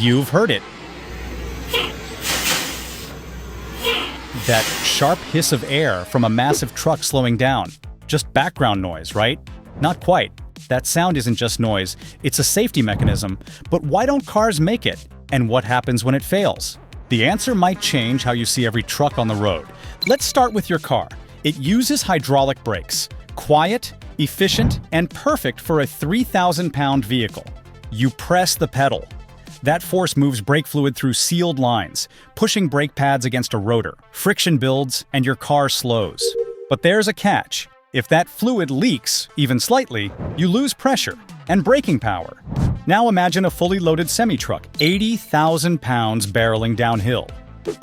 You've heard it. That sharp hiss of air from a massive truck slowing down. Just background noise, right? Not quite. That sound isn't just noise, it's a safety mechanism. But why don't cars make it? And what happens when it fails? The answer might change how you see every truck on the road. Let's start with your car. It uses hydraulic brakes. Quiet, efficient, and perfect for a 3,000-pound vehicle. You press the pedal. That force moves brake fluid through sealed lines, pushing brake pads against a rotor. Friction builds, and your car slows. But there's a catch. If that fluid leaks, even slightly, you lose pressure and braking power. Now imagine a fully loaded semi-truck, 80,000 pounds barreling downhill.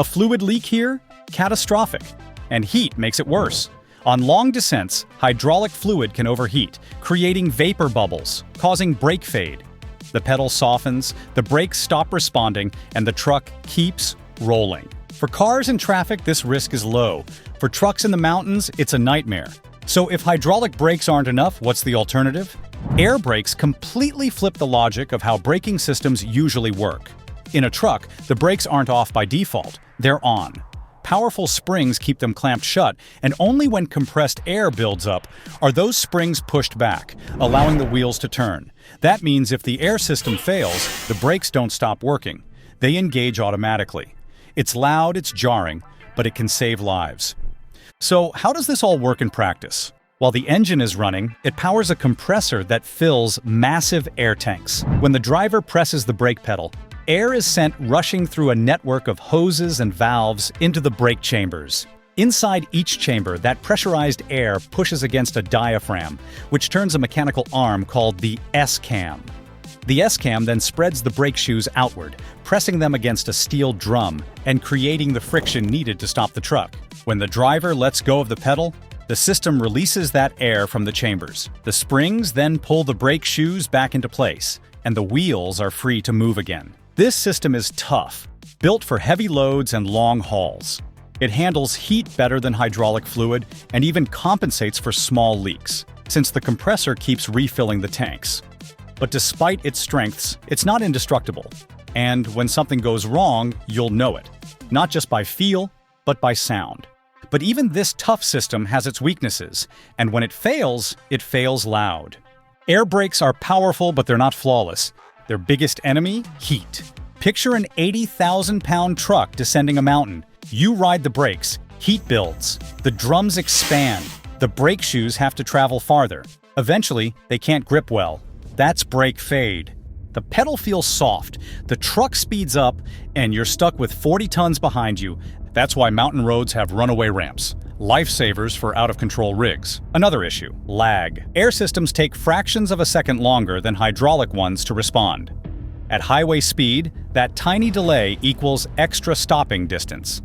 A fluid leak here? Catastrophic. And heat makes it worse. On long descents, hydraulic fluid can overheat, creating vapor bubbles, causing brake fade. The pedal softens, the brakes stop responding, and the truck keeps rolling. For cars in traffic, this risk is low. For trucks in the mountains, it's a nightmare. So if hydraulic brakes aren't enough, what's the alternative? Air brakes completely flip the logic of how braking systems usually work. In a truck, the brakes aren't off by default, they're on. Powerful springs keep them clamped shut, and only when compressed air builds up are those springs pushed back, allowing the wheels to turn. That means if the air system fails, the brakes don't stop working. They engage automatically. It's loud, it's jarring, but it can save lives. So how does this all work in practice? While the engine is running, it powers a compressor that fills massive air tanks. When the driver presses the brake pedal, air is sent rushing through a network of hoses and valves into the brake chambers. Inside each chamber, that pressurized air pushes against a diaphragm, which turns a mechanical arm called the S-cam. The S-cam then spreads the brake shoes outward, pressing them against a steel drum and creating the friction needed to stop the truck. When the driver lets go of the pedal, the system releases that air from the chambers. The springs then pull the brake shoes back into place, and the wheels are free to move again. This system is tough, built for heavy loads and long hauls. It handles heat better than hydraulic fluid and even compensates for small leaks, since the compressor keeps refilling the tanks. But despite its strengths, it's not indestructible. And when something goes wrong, you'll know it. Not just by feel, but by sound. But even this tough system has its weaknesses, and when it fails loud. Air brakes are powerful, but they're not flawless. Their biggest enemy? Heat. Picture an 80,000-pound truck descending a mountain. You ride the brakes, heat builds. The drums expand. The brake shoes have to travel farther. Eventually, they can't grip well. That's brake fade. The pedal feels soft, the truck speeds up, and you're stuck with 40 tons behind you. That's why mountain roads have runaway ramps. Lifesavers for out-of-control rigs. Another issue, lag. Air systems take fractions of a second longer than hydraulic ones to respond. At highway speed, that tiny delay equals extra stopping distance.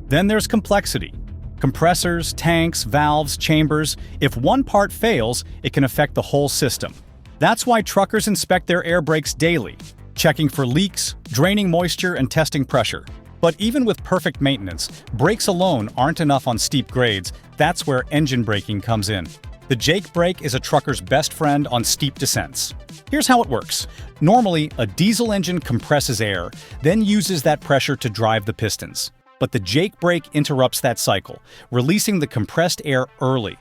Then there's complexity. Compressors, tanks, valves, chambers. If one part fails, it can affect the whole system. That's why truckers inspect their air brakes daily, checking for leaks, draining moisture, and testing pressure. But even with perfect maintenance, brakes alone aren't enough on steep grades. That's where engine braking comes in. The Jake brake is a trucker's best friend on steep descents. Here's how it works. Normally, a diesel engine compresses air, then uses that pressure to drive the pistons. But the Jake brake interrupts that cycle, releasing the compressed air early.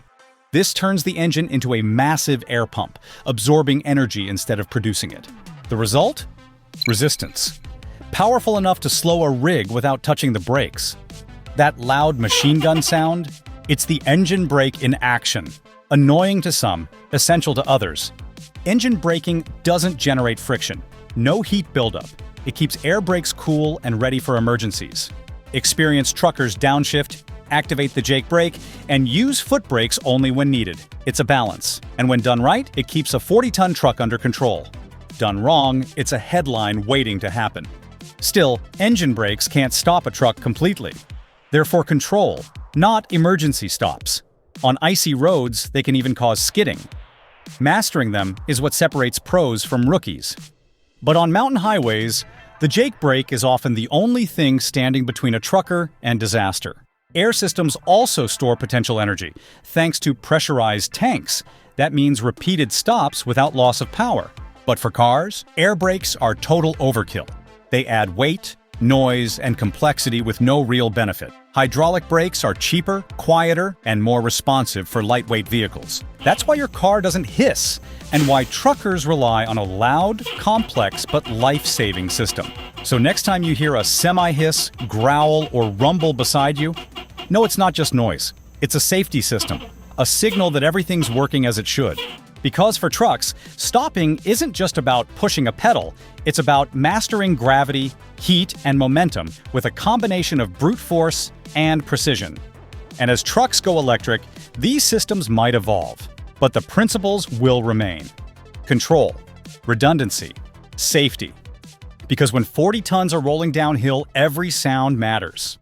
This turns the engine into a massive air pump, absorbing energy instead of producing it. The result? Resistance. Powerful enough to slow a rig without touching the brakes. That loud machine gun sound? It's the engine brake in action. Annoying to some, essential to others. Engine braking doesn't generate friction. No heat buildup. It keeps air brakes cool and ready for emergencies. Experienced truckers downshift, activate the Jake brake, and use foot brakes only when needed. It's a balance. And when done right, it keeps a 40-ton truck under control. Done wrong, it's a headline waiting to happen. Still, engine brakes can't stop a truck completely. They're for control, not emergency stops. On icy roads, they can even cause skidding. Mastering them is what separates pros from rookies. But on mountain highways, the Jake brake is often the only thing standing between a trucker and disaster. Air systems also store potential energy, thanks to pressurized tanks. That means repeated stops without loss of power. But for cars, air brakes are total overkill. They add weight, noise, and complexity with no real benefit. Hydraulic brakes are cheaper, quieter, and more responsive for lightweight vehicles. That's why your car doesn't hiss, and why truckers rely on a loud, complex, but life-saving system. So next time you hear a semi-hiss, growl, or rumble beside you, no, it's not just noise. It's a safety system, a signal that everything's working as it should. Because for trucks, stopping isn't just about pushing a pedal, it's about mastering gravity, heat, and momentum with a combination of brute force and precision. And as trucks go electric, these systems might evolve, but the principles will remain. Control, redundancy, safety. Because when 40 tons are rolling downhill, every sound matters.